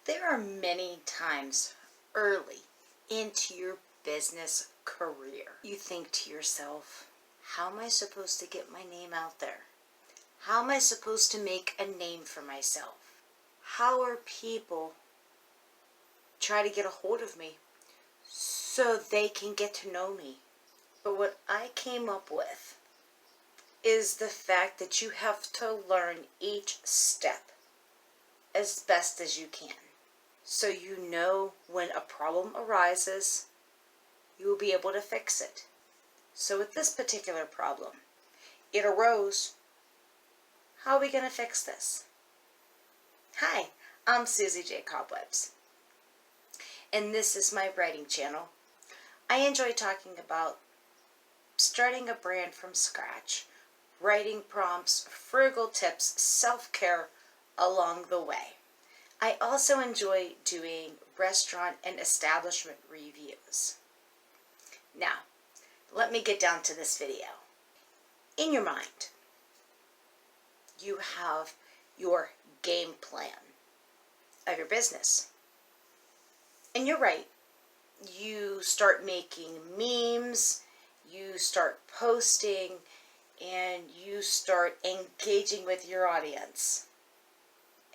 There are many times early into your business career, you think to yourself, how am I supposed to get my name out there? How am I supposed to make a name for myself? How are people try to get a hold of me so they can get to know me? But what I came up with is the fact that you have to learn each step as best as you can. So you know when a problem arises, you will be able to fix it. So with this particular problem, it arose. How are we going to fix this? Hi, I'm Susie J. Cobwebs, and this is my writing channel. I enjoy talking about starting a brand from scratch, writing prompts, frugal tips, self-care along the way. I also enjoy doing restaurant and establishment reviews. Now, let me get down to this video. In your mind, you have your game plan of your business. And you're right, you start making memes, you start posting, and you start engaging with your audience.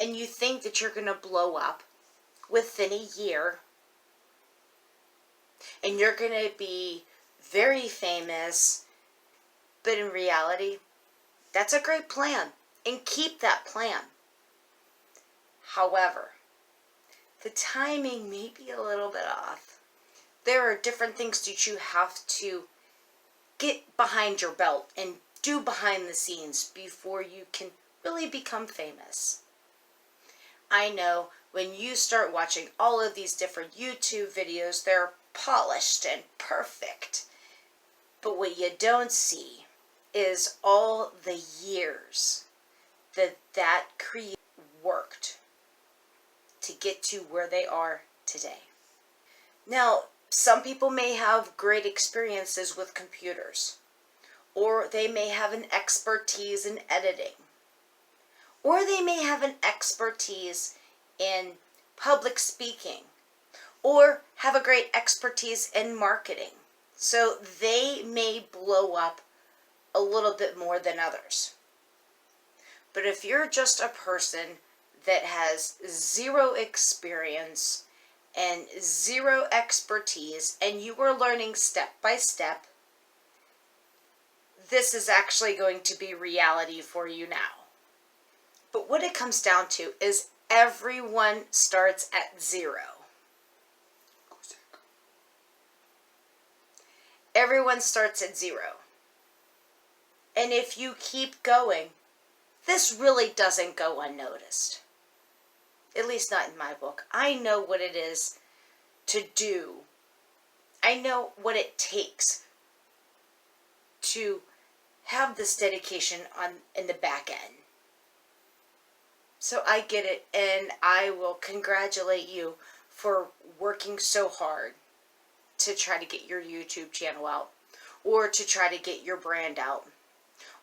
And you think that you're going to blow up within a year, and you're going to be very famous, but in reality, that's a great plan, and keep that plan. However, the timing may be a little bit off. There are different things that you have to get behind your belt and do behind the scenes before you can really become famous. I know when you start watching all of these different YouTube videos, they're polished and perfect. But what you don't see is all the years that creator worked to get to where they are today. Now, some people may have great experiences with computers, or they may have an expertise in editing, or they may have an expertise in public speaking, or have a great expertise in marketing. So they may blow up a little bit more than others. But if you're just a person that has zero experience and zero expertise, and you are learning step by step, this is actually going to be reality for you now. But what it comes down to is everyone starts at zero. Everyone starts at zero. And if you keep going, this really doesn't go unnoticed. At least not in my book. I know what it is to do. I know what it takes to have this dedication in the back end. So I get it, and I will congratulate you for working so hard to try to get your YouTube channel out, or to try to get your brand out,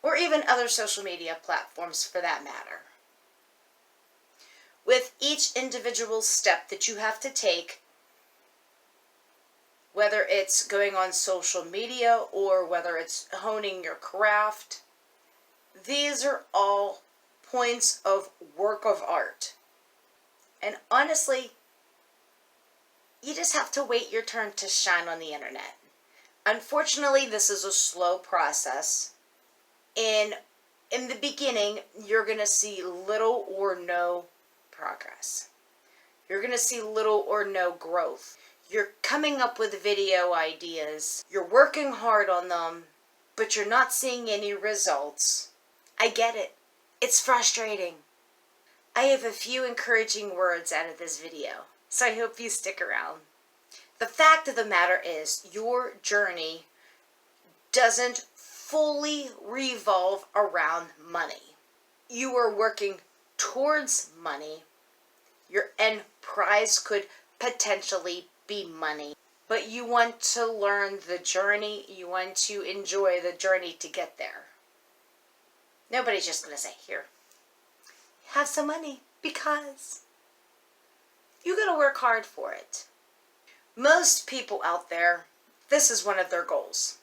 or even other social media platforms for that matter. With each individual step that you have to take, whether it's going on social media or whether it's honing your craft, these are all points of work of art. And honestly, you just have to wait your turn to shine on the internet. Unfortunately, this is a slow process. In the beginning, you're going to see little or no progress. You're going to see little or no growth. You're coming up with video ideas. You're working hard on them, but you're not seeing any results. I get it. It's frustrating. I have a few encouraging words out of this video, so I hope you stick around. The fact of the matter is, your journey doesn't fully revolve around money. You are working towards money. Your end prize could potentially be money, but you want to learn the journey. You want to enjoy the journey to get there. Nobody's just going to say, here, have some money, because You got to work hard for it. Most people out there, this is one of their goals,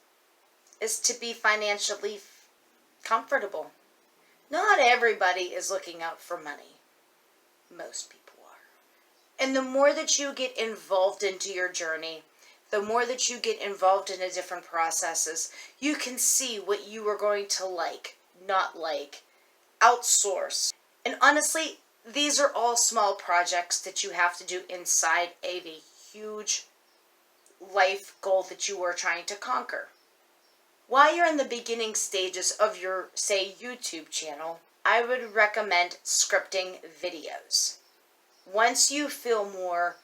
is to be financially comfortable. Not everybody is looking out for money. Most people are. And the more that you get involved into your journey, the more that you get involved in the different processes, you can see what you are going to like, not like, outsource. And honestly, these are all small projects that you have to do inside of a huge life goal that you are trying to conquer. While you're in the beginning stages of your, say, YouTube channel, I would recommend scripting videos. Once you feel more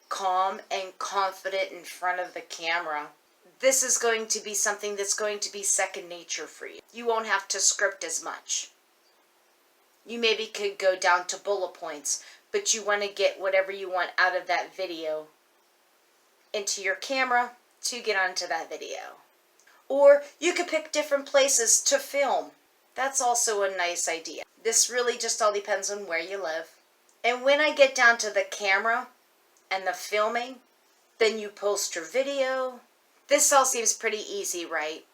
calm and confident in front of the camera, this is going to be something that's going to be second nature for you. You won't have to script as much. You maybe could go down to bullet points, but you want to get whatever you want out of that video into your camera to get onto that video. Or you could pick different places to film. That's also a nice idea. This really just all depends on where you live. And when I get down to the camera and the filming, then you post your video. This all seems pretty easy, right?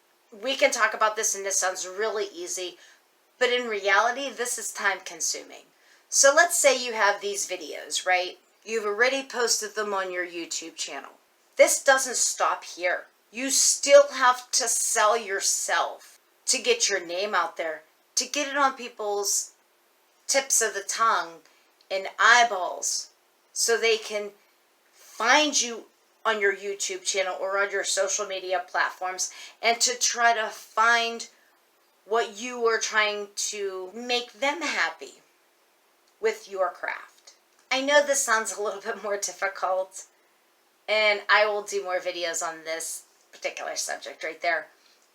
We can talk about this and this sounds really easy, but in reality, this is time consuming. So let's say you have these videos, right? You've already posted them on your YouTube channel. This doesn't stop here. You still have to sell yourself to get your name out there, to get it on people's tips of the tongue and eyeballs so they can find you on your YouTube channel or on your social media platforms and to try to find what you are trying to make them happy with your craft. I know this sounds a little bit more difficult, and I will do more videos on this particular subject right there.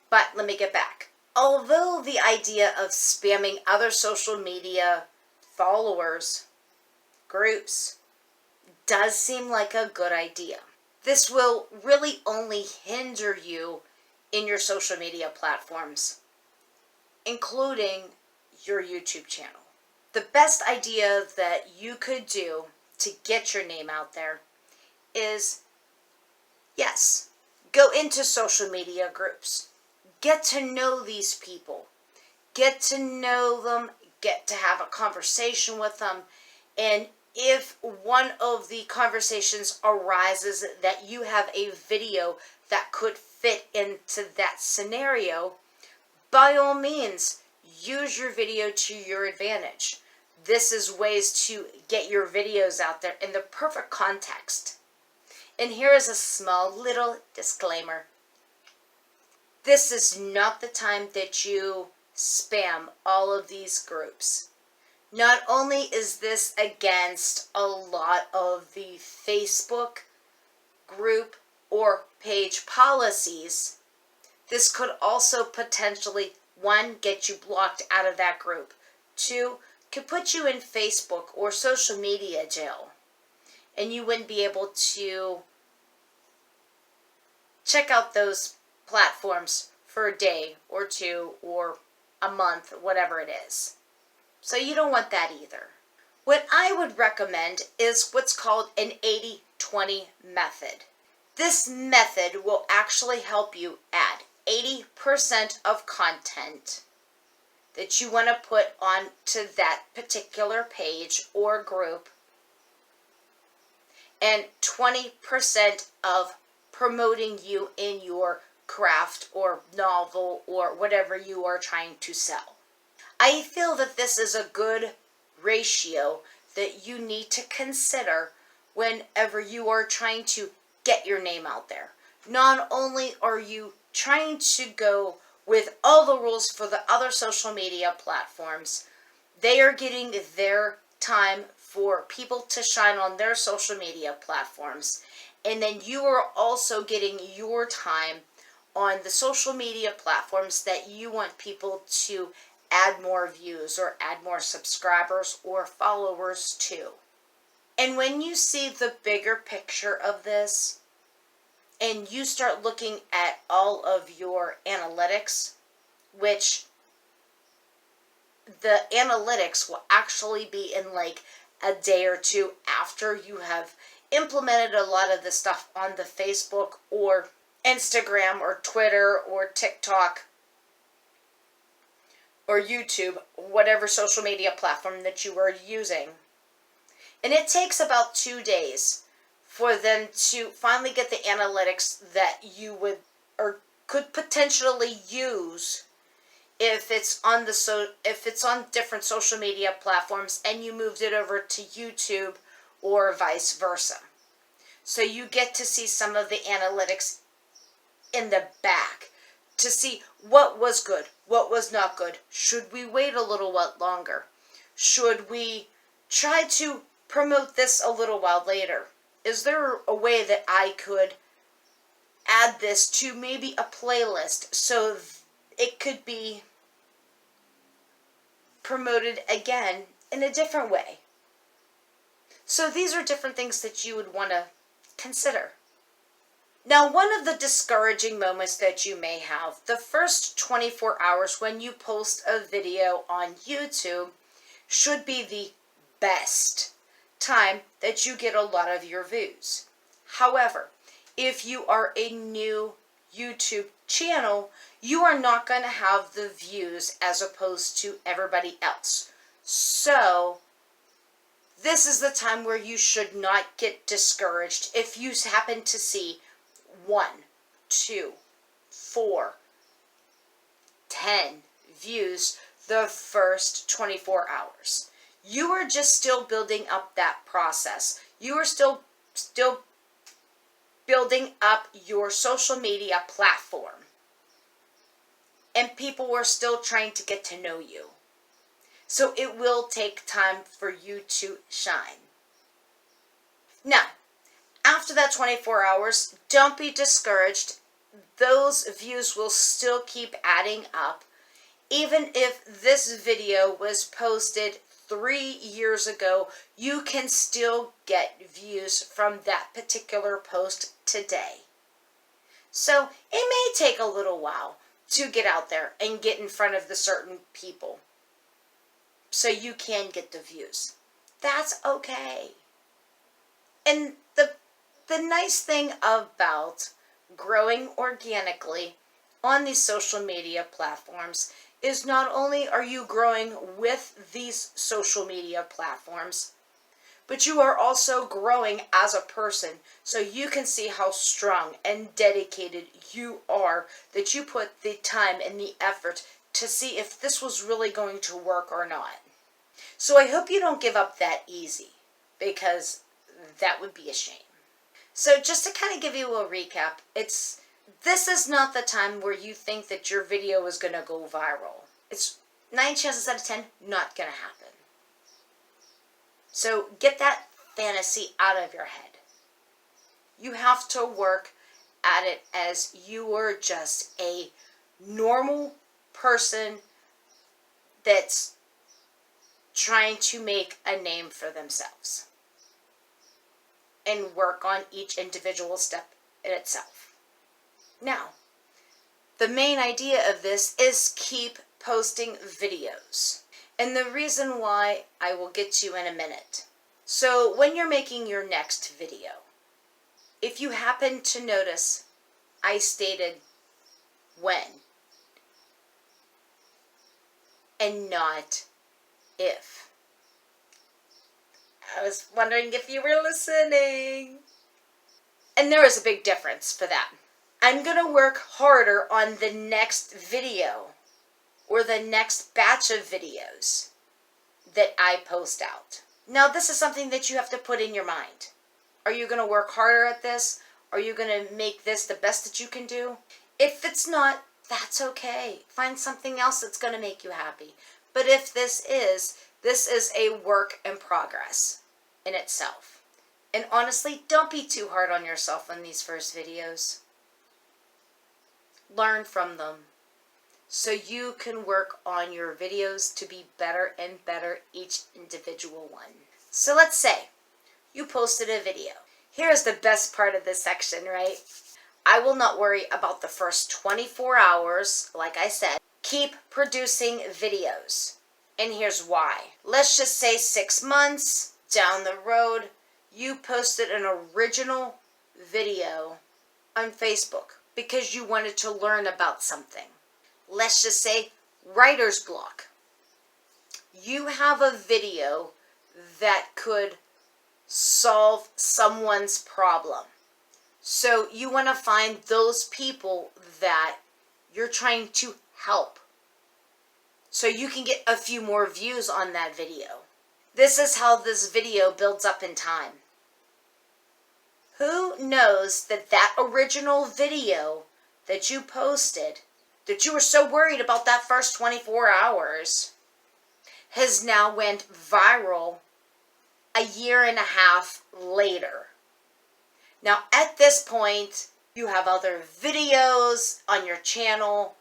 But let me get back. Although the idea of spamming other social media followers, groups, does seem like a good idea, this will really only hinder you in your social media platforms, including your YouTube channel. The best idea that you could do to get your name out there is, yes, go into social media groups. Get to know these people. Get to know them. Get to have a conversation with them. And if one of the conversations arises that you have a video that could fit into that scenario, by all means, use your video to your advantage. This is ways to get your videos out there in the perfect context. And here is a small little disclaimer. This is not the time that you spam all of these groups. Not only is this against a lot of the Facebook group or page policies, this could also potentially, 1, get you blocked out of that group. 2, could put you in Facebook or social media jail. And you wouldn't be able to check out those platforms for a day or 2 or a month, whatever it is. So you don't want that either. What I would recommend is what's called an 80-20 method. This method will actually help you add 80% of content that you want to put onto that particular page or group, and 20% of promoting you in your craft or novel or whatever you are trying to sell. I feel that this is a good ratio that you need to consider whenever you are trying to get your name out there. Not only are you trying to go with all the rules for the other social media platforms, they are getting their time for people to shine on their social media platforms. And then you are also getting your time on the social media platforms that you want people to add more views or add more subscribers or followers to. And when you see the bigger picture of this, and you start looking at all of your analytics, which the analytics will actually be in like a day or two after you have implemented a lot of the stuff on the Facebook or Instagram or Twitter or TikTok or YouTube, whatever social media platform that you are using. And it takes about 2 days for them to finally get the analytics that you would or could potentially use if it's on different social media platforms and you moved it over to YouTube or vice versa. So you get to see some of the analytics in the back to see what was good, what was not good. Should we wait a little while longer? Should we try to promote this a little while later? Is there a way that I could add this to maybe a playlist so it could be promoted again in a different way? So these are different things that you would want to consider. Now, one of the discouraging moments that you may have, the first 24 hours when you post a video on YouTube should be the best time that you get a lot of your views. However, if you are a new YouTube channel, you are not going to have the views as opposed to everybody else. So this is the time where you should not get discouraged if you happen to see 1, 2, 4, 10 views the first 24 hours. You are just still building up that process. You are still building up your social media platform. And people are still trying to get to know you. So it will take time for you to shine. Now, after that 24 hours, don't be discouraged. Those views will still keep adding up. Even if this video was posted 3 years ago, you can still get views from that particular post today. So it may take a little while to get out there and get in front of the certain people so you can get the views. That's okay. And the nice thing about growing organically on these social media platforms is not only are you growing with these social media platforms, but you are also growing as a person, so you can see how strong and dedicated you are, that you put the time and the effort to see if this was really going to work or not. So I hope you don't give up that easy, because that would be a shame. So just to kind of give you a recap, this is not the time where you think that your video is going to go viral. It's 9 chances out of 10 not going to happen. So get that fantasy out of your head. You have to work at it as you are just a normal person that's trying to make a name for themselves and work on each individual step in itself. Now, the main idea of this is keep posting videos. And the reason why I will get to in a minute. So when you're making your next video, if you happen to notice, I stated when and not if. I was wondering if you were listening. And there is a big difference for that. I'm going to work harder on the next video or the next batch of videos that I post out. Now, this is something that you have to put in your mind. Are you going to work harder at this? Are you going to make this the best that you can do? If it's not, that's okay. Find something else that's going to make you happy. But if this is a work in progress in itself. And honestly, don't be too hard on yourself on these first videos. Learn from them so you can work on your videos to be better and better each individual one. So let's say you posted a video. Here's the best part of this section, right? I will not worry about the first 24 hours, like I said. Keep producing videos. And here's why. Let's just say 6 months down the road, you posted an original video on Facebook because you wanted to learn about something. Let's just say writer's block. You have a video that could solve someone's problem. So you want to find those people that you're trying to help, so you can get a few more views on that video. This is how this video builds up in time. Who knows that that original video that you posted, that you were so worried about that first 24 hours, has now went viral a year and a half later. Now, at this point, you have other videos on your channel,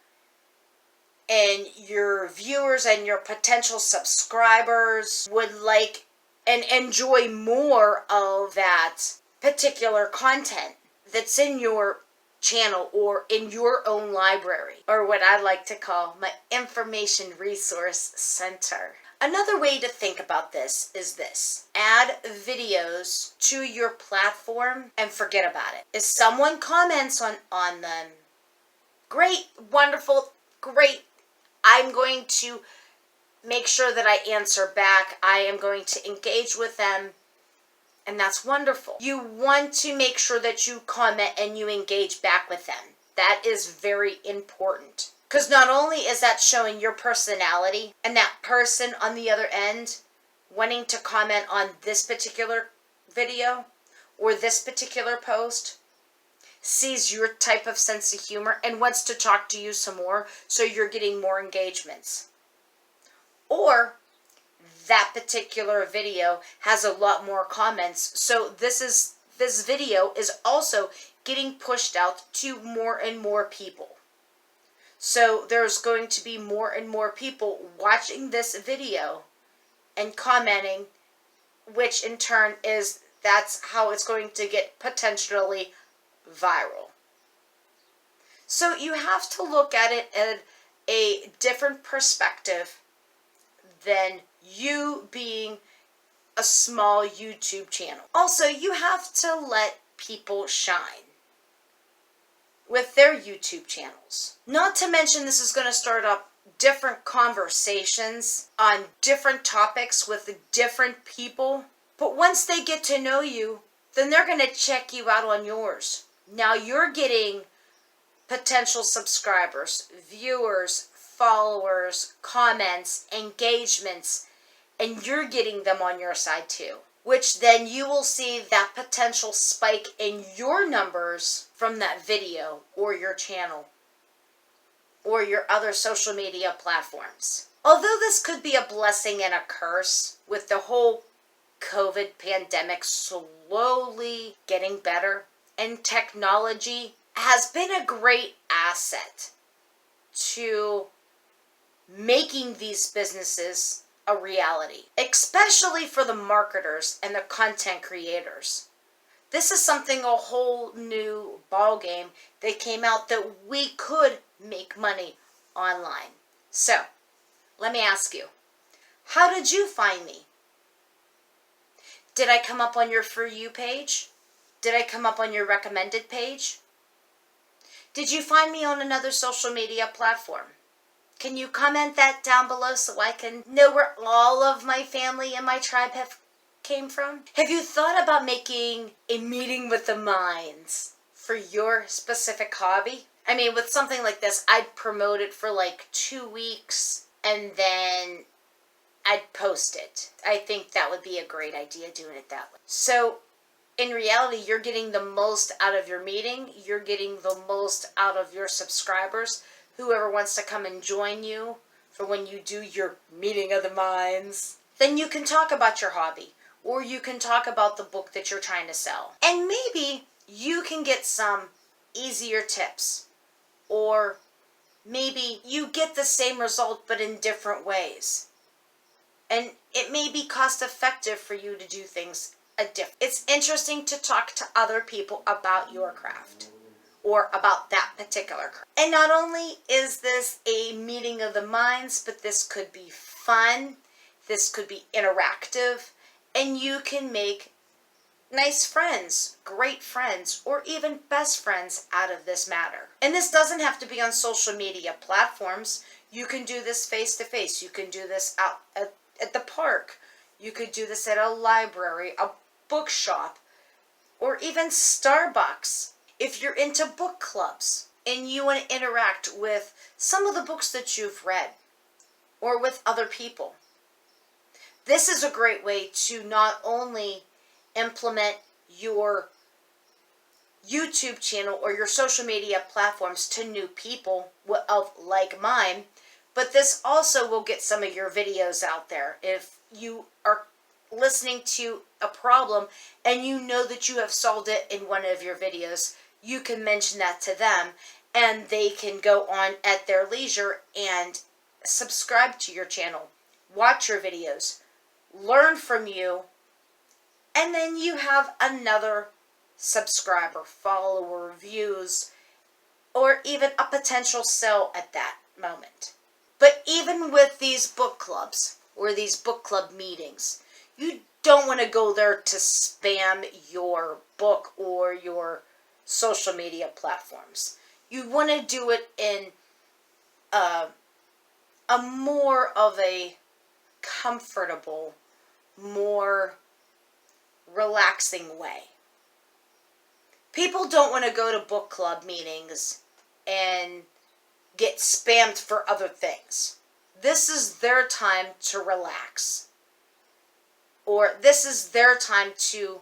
and your viewers and your potential subscribers would like and enjoy more of that particular content that's in your channel or in your own library, or what I like to call my information resource center. Another way to think about this is this: add videos to your platform and forget about it. If someone comments on them, great, wonderful, great. I'm going to make sure that I answer back. I am going to engage with them, and that's wonderful. You want to make sure that you comment and you engage back with them. That is very important, because not only is that showing your personality, and that person on the other end wanting to comment on this particular video or this particular post sees your type of sense of humor and wants to talk to you some more, so you're getting more engagements. Or that particular video has a lot more comments, so this video is also getting pushed out to more and more people. So there's going to be more and more people watching this video and commenting, which in turn that's how it's going to get potentially viral. So you have to look at it at a different perspective than you being a small YouTube channel. Also, you have to let people shine with their YouTube channels. Not to mention, this is going to start up different conversations on different topics with different people. But once they get to know you, then they're going to check you out on yours. Now you're getting potential subscribers, viewers, followers, comments, engagements, and you're getting them on your side too. Which then you will see that potential spike in your numbers from that video or your channel or your other social media platforms. Although this could be a blessing and a curse, with the whole COVID pandemic slowly getting better, and technology has been a great asset to making these businesses a reality, especially for the marketers and the content creators. This is something, a whole new ball game that came out, that we could make money online. So, let me ask you, how did you find me? Did I come up on your For You page? Did I come up on your recommended page? Did you find me on another social media platform? Can you comment that down below so I can know where all of my family and my tribe came from? Have you thought about making a meeting with the minds for your specific hobby? I mean, with something like this, I'd promote it for like 2 weeks and then I'd post it. I think that would be a great idea, doing it that way. So in reality, you're getting the most out of your meeting. You're getting the most out of your subscribers. Whoever wants to come and join you for when you do your meeting of the minds, then you can talk about your hobby, or you can talk about the book that you're trying to sell. And maybe you can get some easier tips, or maybe you get the same result but in different ways. And it may be cost effective for you to do things different. It's interesting to talk to other people about your craft, or about that particular craft. And not only is this a meeting of the minds, but this could be fun, this could be interactive, And you can make nice friends, great friends, or even best friends out of this matter. And this doesn't have to be on social media platforms. You can do this face to face. You can do this out at the park. You could do this at a library, a bookshop, or even Starbucks. If you're into book clubs and you want to interact with some of the books that you've read or with other people, this is a great way to not only implement your YouTube channel or your social media platforms to new people of like mind, but this also will get some of your videos out there. If you are listening to a problem and you know that you have solved it in one of your videos, you can mention that to them and they can go on at their leisure and subscribe to your channel, watch your videos, learn from you, and then you have another subscriber, follower, views, or even a potential sale at that moment. But even with these book clubs or these book club meetings, you don't want to go there to spam your book or your social media platforms. You want to do it in a more of a comfortable, more relaxing way. People don't want to go to book club meetings and get spammed for other things. This is their time to relax. Or this is their time to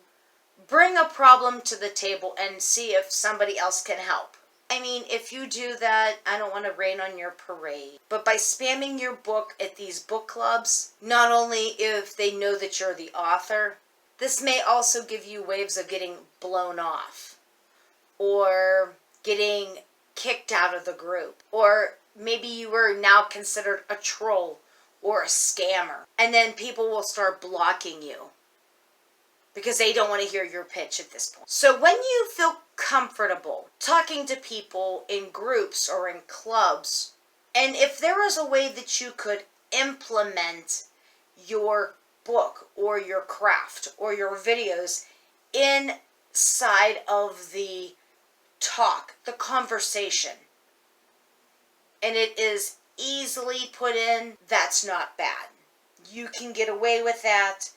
bring a problem to the table and see if somebody else can help. I mean, if you do that, I don't want to rain on your parade. But by spamming your book at these book clubs, not only if they know that you're the author, this may also give you waves of getting blown off or getting kicked out of the group. Or maybe you were now considered a troll or a scammer. And then people will start blocking you because they don't want to hear your pitch at this point. So when you feel comfortable talking to people in groups or in clubs, and if there is a way that you could implement your book or your craft or your videos inside of the talk, the conversation, and it is easily put in, that's not bad. You can get away with that.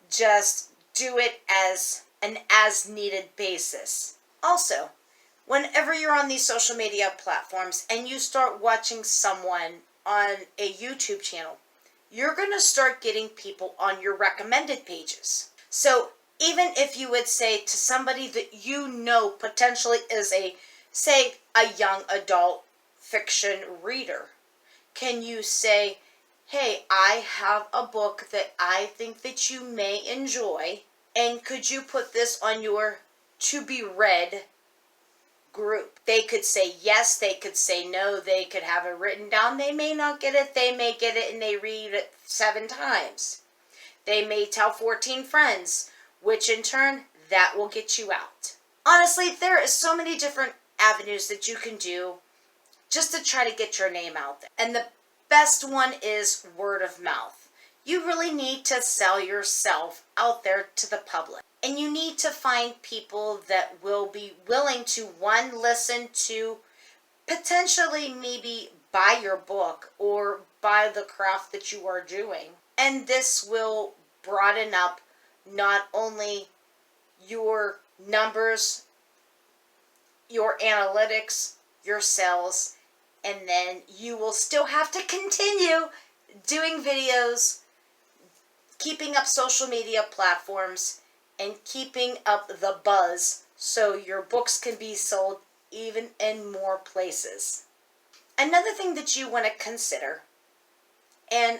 Just do it as an as-needed basis. Also, whenever you're on these social media platforms and you start watching someone on a YouTube channel, you're going to start getting people on your recommended pages. So even if you would say to somebody that you know potentially is a young adult fiction reader, can you say, hey, I have a book that I think that you may enjoy, and could you put this on your to be read group? They could say yes, they could say no, they could have it written down, they may not get it, they may get it and they read it 7 times. They may tell 14 friends, which in turn, that will get you out. Honestly, there is so many different avenues that you can do just to try to get your name out there. And the best one is word of mouth. You really need to sell yourself out there to the public. And you need to find people that will be willing to, one, listen to, potentially maybe buy your book or buy the craft that you are doing. And this will broaden up not only your numbers, your analytics, your sales, and then you will still have to continue doing videos, keeping up social media platforms, and keeping up the buzz so your books can be sold even in more places. Another thing that you want to consider, and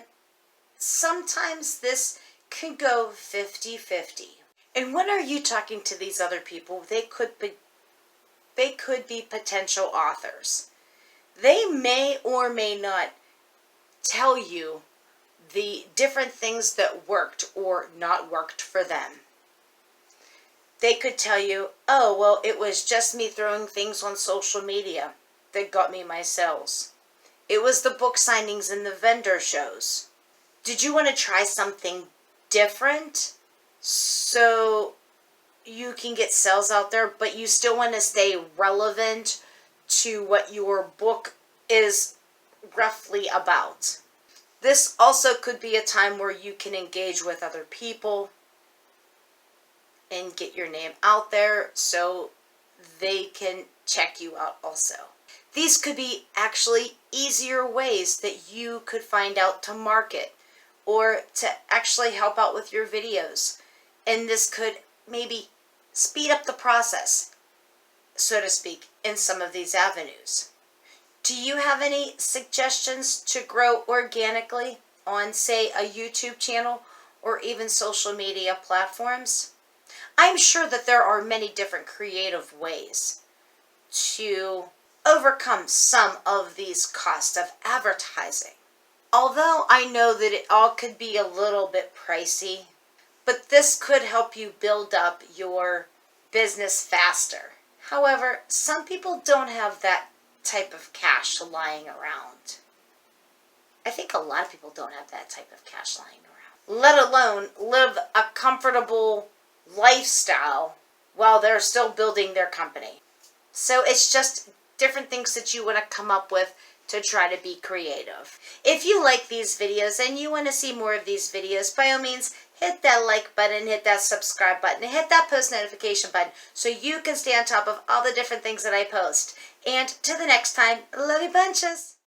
sometimes this can go 50-50. And when are you talking to these other people? They could be potential authors. They may or may not tell you the different things that worked or not worked for them. They could tell you, oh, well, it was just me throwing things on social media that got me my sales. It was the book signings and the vendor shows. Did you want to try something different? so you can get sales out there, but you still want to stay relevant to what your book is roughly about. This also could be a time where you can engage with other people and get your name out there so they can check you out also. These could be actually easier ways that you could find out to market or to actually help out with your videos. And this could maybe speed up the process, so to speak, in some of these avenues. Do you have any suggestions to grow organically on, say, a YouTube channel or even social media platforms? I'm sure that there are many different creative ways to overcome some of these costs of advertising. Although I know that it all could be a little bit pricey, but this could help you build up your business faster. However, some people don't have that type of cash lying around. I think a lot of people don't have that type of cash lying around, let alone live a comfortable lifestyle while they're still building their company. So it's just different things that you want to come up with to try to be creative. If you like these videos and you want to see more of these videos, by all means, hit that like button, hit that subscribe button, and hit that post notification button so you can stay on top of all the different things that I post. And till the next time, love you bunches.